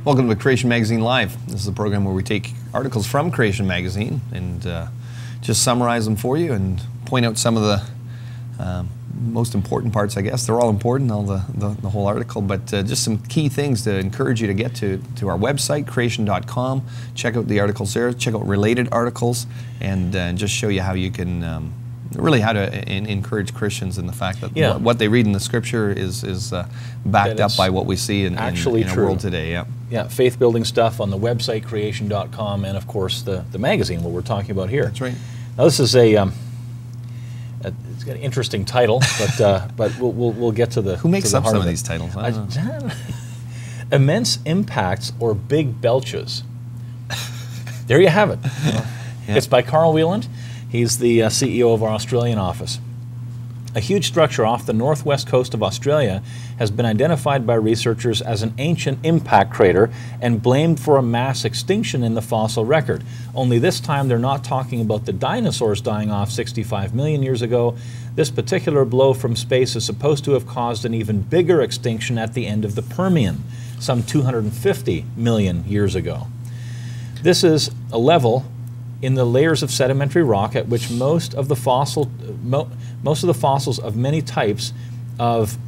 Welcome to Creation Magazine Live. This is a program where we take articles from Creation Magazine and just summarize them for you and point out some of the most important parts, I guess. They're all important, all the whole article, but just some key things to encourage you to get to our website, creation.com. Check out the articles there, check out related articles, and just show you how you can really how to encourage Christians in the fact that what they read in the Scripture is backed up by what we see in our world today. Yeah, faith-building stuff on the website, creation.com, and of course the magazine, what we're talking about here. That's right. Now this is it's got an interesting title, but we'll get to the Who makes to the up heart some of of these titles? I don't know. Immense impacts or big belches. There you have it. It's by Carl Wieland. He's the CEO of our Australian office. A huge structure off the northwest coast of Australia has been identified by researchers as an ancient impact crater and blamed for a mass extinction in the fossil record. Only this time they're not talking about the dinosaurs dying off 65 million years ago. This particular blow from space is supposed to have caused an even bigger extinction at the end of the Permian, some 250 million years ago. This is a level in the layers of sedimentary rock at which most of the fossils of many types of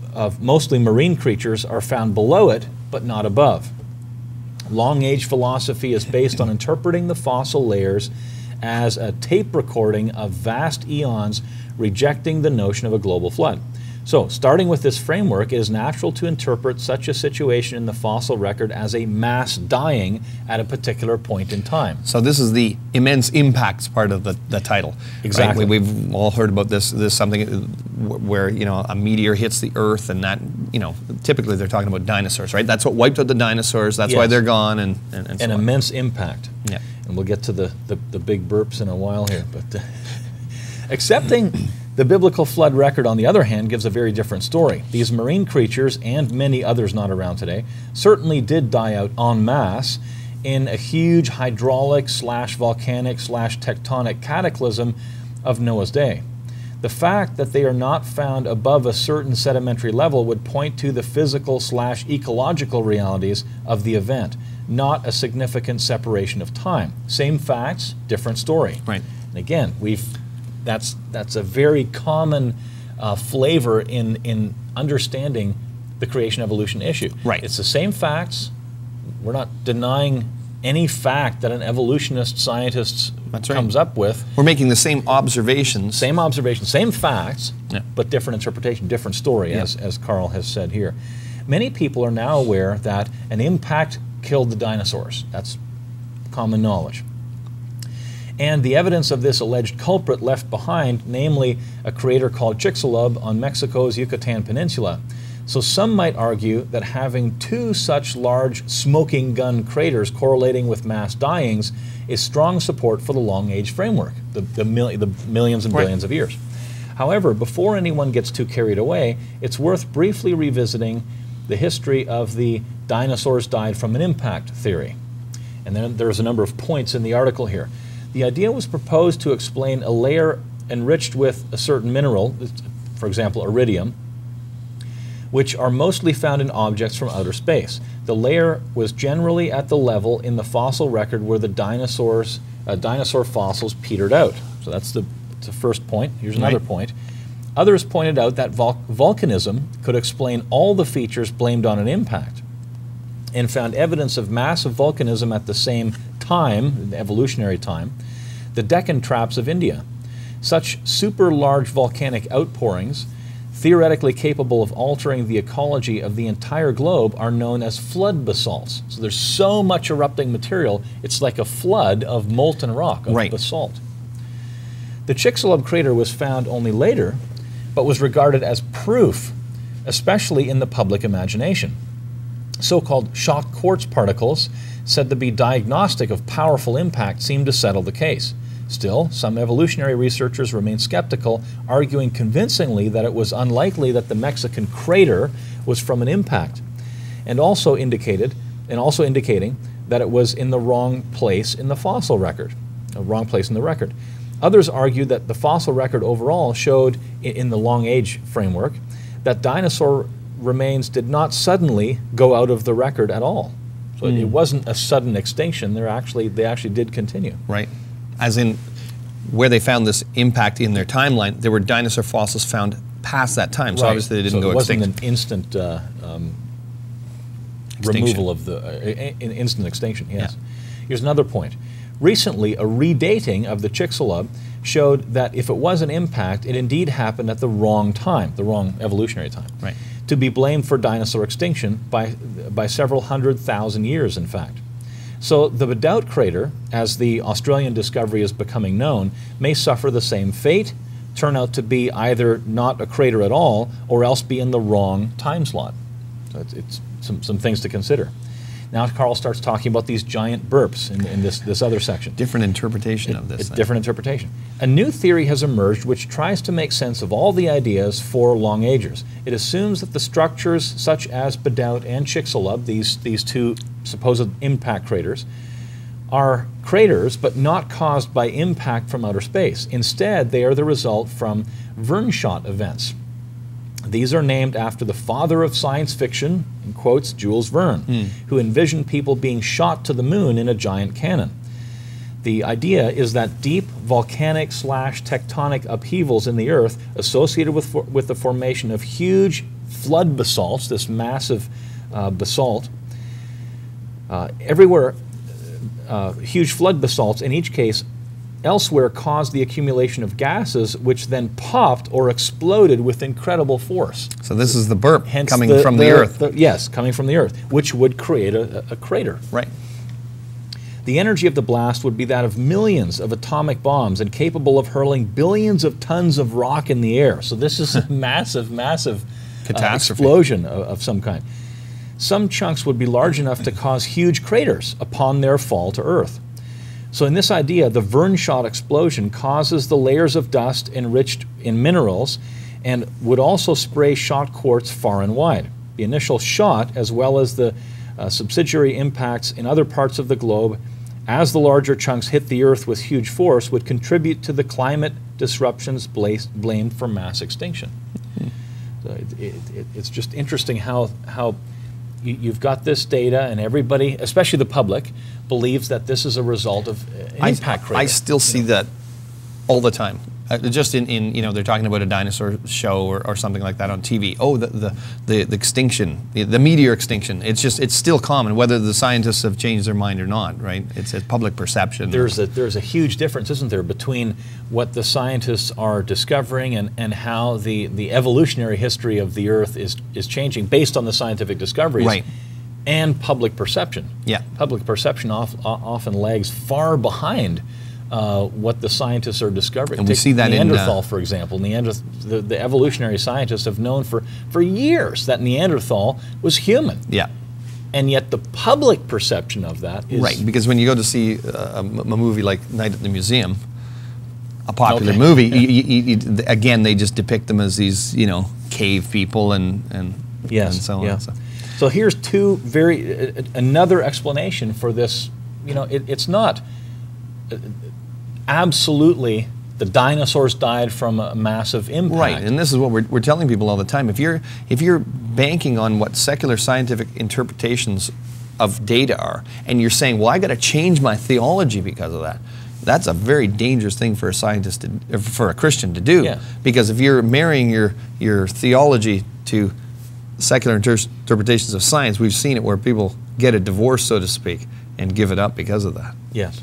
mostly marine creatures are found below it, but not above. Long-age philosophy is based on interpreting the fossil layers as a tape recording of vast eons, rejecting the notion of a global flood. So, starting with this framework, it is natural to interpret such a situation in the fossil record as a mass dying at a particular point in time. So this is the immense impacts part of the title. Exactly. Right? We've all heard about this. This is something where a meteor hits the Earth, and that typically they're talking about dinosaurs, right? That's what wiped out the dinosaurs. That's why they're gone, and so an immense impact. Yeah. And we'll get to the big burps in a while here, but accepting the biblical flood record, on the other hand, gives a very different story. These marine creatures, and many others not around today, certainly did die out en masse in a huge hydraulic / volcanic / tectonic cataclysm of Noah's day. The fact that they are not found above a certain sedimentary level would point to the physical / ecological realities of the event, not a significant separation of time. Same facts, different story. Right. And again, that's a very common flavor in understanding the creation-evolution issue. Right. It's the same facts. We're not denying any fact that an evolutionist scientist comes up with. We're making the same observations. Same observations, same facts, but different interpretation, different story, as Carl has said here. Many people are now aware that an impact killed the dinosaurs. That's common knowledge. And the evidence of this alleged culprit left behind, namely a crater called Chicxulub on Mexico's Yucatan Peninsula. So some might argue that having two such large smoking gun craters correlating with mass dyings is strong support for the long-age framework, the millions and billions of years. However, before anyone gets too carried away, it's worth briefly revisiting the history of the dinosaurs died from an impact theory. And then there's a number of points in the article here. The idea was proposed to explain a layer enriched with a certain mineral, for example, iridium, which are mostly found in objects from outer space. The layer was generally at the level in the fossil record where the dinosaur fossils petered out. So that's the first point. Here's another point. Others pointed out that volcanism could explain all the features blamed on an impact, and found evidence of massive volcanism at the same time, the evolutionary time, the Deccan Traps of India. Such super large volcanic outpourings, theoretically capable of altering the ecology of the entire globe, are known as flood basalts. So there's so much erupting material, it's like a flood of molten rock, of basalt. The Chicxulub crater was found only later, but was regarded as proof, especially in the public imagination. So-called shock quartz particles, said to be diagnostic of powerful impact, seemed to settle the case. Still, some evolutionary researchers remain skeptical, arguing convincingly that it was unlikely that the Mexican crater was from an impact, and also indicating that it was in the wrong place in the fossil record, a wrong place in the record. Others argued that the fossil record overall showed, in the long age framework, that dinosaur remains did not suddenly go out of the record at all. So it wasn't a sudden extinction. They actually did continue. Right. As in, where they found this impact in their timeline, there were dinosaur fossils found past that time. So obviously they didn't go extinct. It wasn't an instant removal of the instant extinction. Yes. Yeah. Here's another point. Recently, a redating of the Chicxulub showed that if it was an impact, it indeed happened at the wrong time, the wrong evolutionary time. Right. To be blamed for dinosaur extinction by several 100,000 years, in fact. So the Bedout crater, as the Australian discovery is becoming known, may suffer the same fate, turn out to be either not a crater at all, or else be in the wrong time slot. So it's some things to consider. Now Carl starts talking about these giant burps in this other section. Different interpretation of this. Different interpretation. A new theory has emerged which tries to make sense of all the ideas for long agers. It assumes that the structures such as Bedout and Chicxulub, these two supposed impact craters, are craters but not caused by impact from outer space. Instead, they are the result from Verneshot events. These are named after the father of science fiction, in quotes, Jules Verne, who envisioned people being shot to the moon in a giant cannon. The idea is that deep volcanic / tectonic upheavals in the Earth associated with the formation of huge flood basalts, this massive basalt, everywhere, huge flood basalts, in each case, elsewhere caused the accumulation of gases which then popped or exploded with incredible force. So this is the burp coming from the Earth. Yes, coming from the Earth, which would create a crater. Right. The energy of the blast would be that of millions of atomic bombs and capable of hurling billions of tons of rock in the air. So this is a massive, massive explosion of some kind. Some chunks would be large enough to cause huge craters upon their fall to Earth. So in this idea, the Verneshot explosion causes the layers of dust enriched in minerals and would also spray shot quartz far and wide. The initial shot, as well as the subsidiary impacts in other parts of the globe, as the larger chunks hit the Earth with huge force, would contribute to the climate disruptions blamed for mass extinction. So it's just interesting how you've got this data, and everybody, especially the public, believes that this is a result of an impact crater. I still see that all the time. Just in they're talking about a dinosaur show or something like that on TV. Oh, the extinction, the meteor extinction. It's still common, whether the scientists have changed their mind or not, right? It's a public perception. There's a huge difference, isn't there, between what the scientists are discovering and how the evolutionary history of the Earth is changing based on the scientific discoveries. Right. And public perception. Yeah. Public perception often lags far behind what the scientists are discovering. And we see that Neanderthal, for example. The evolutionary scientists have known for years that Neanderthal was human. Yeah. And yet the public perception of that is... Right, because when you go to see a movie like Night at the Museum, a popular movie, again, they just depict them as these, cave people and so on. Yeah. So here's another explanation for this. It's not absolutely the dinosaurs died from a massive impact. Right, and this is what we're telling people all the time. If you're banking on what secular scientific interpretations of data are, and you're saying, well, I got to change my theology because of that, that's a very dangerous thing for a scientist for a Christian to do. Yeah. Because if you're marrying your theology to secular interpretations of science, we've seen it where people get a divorce, so to speak, and give it up because of that. Yes.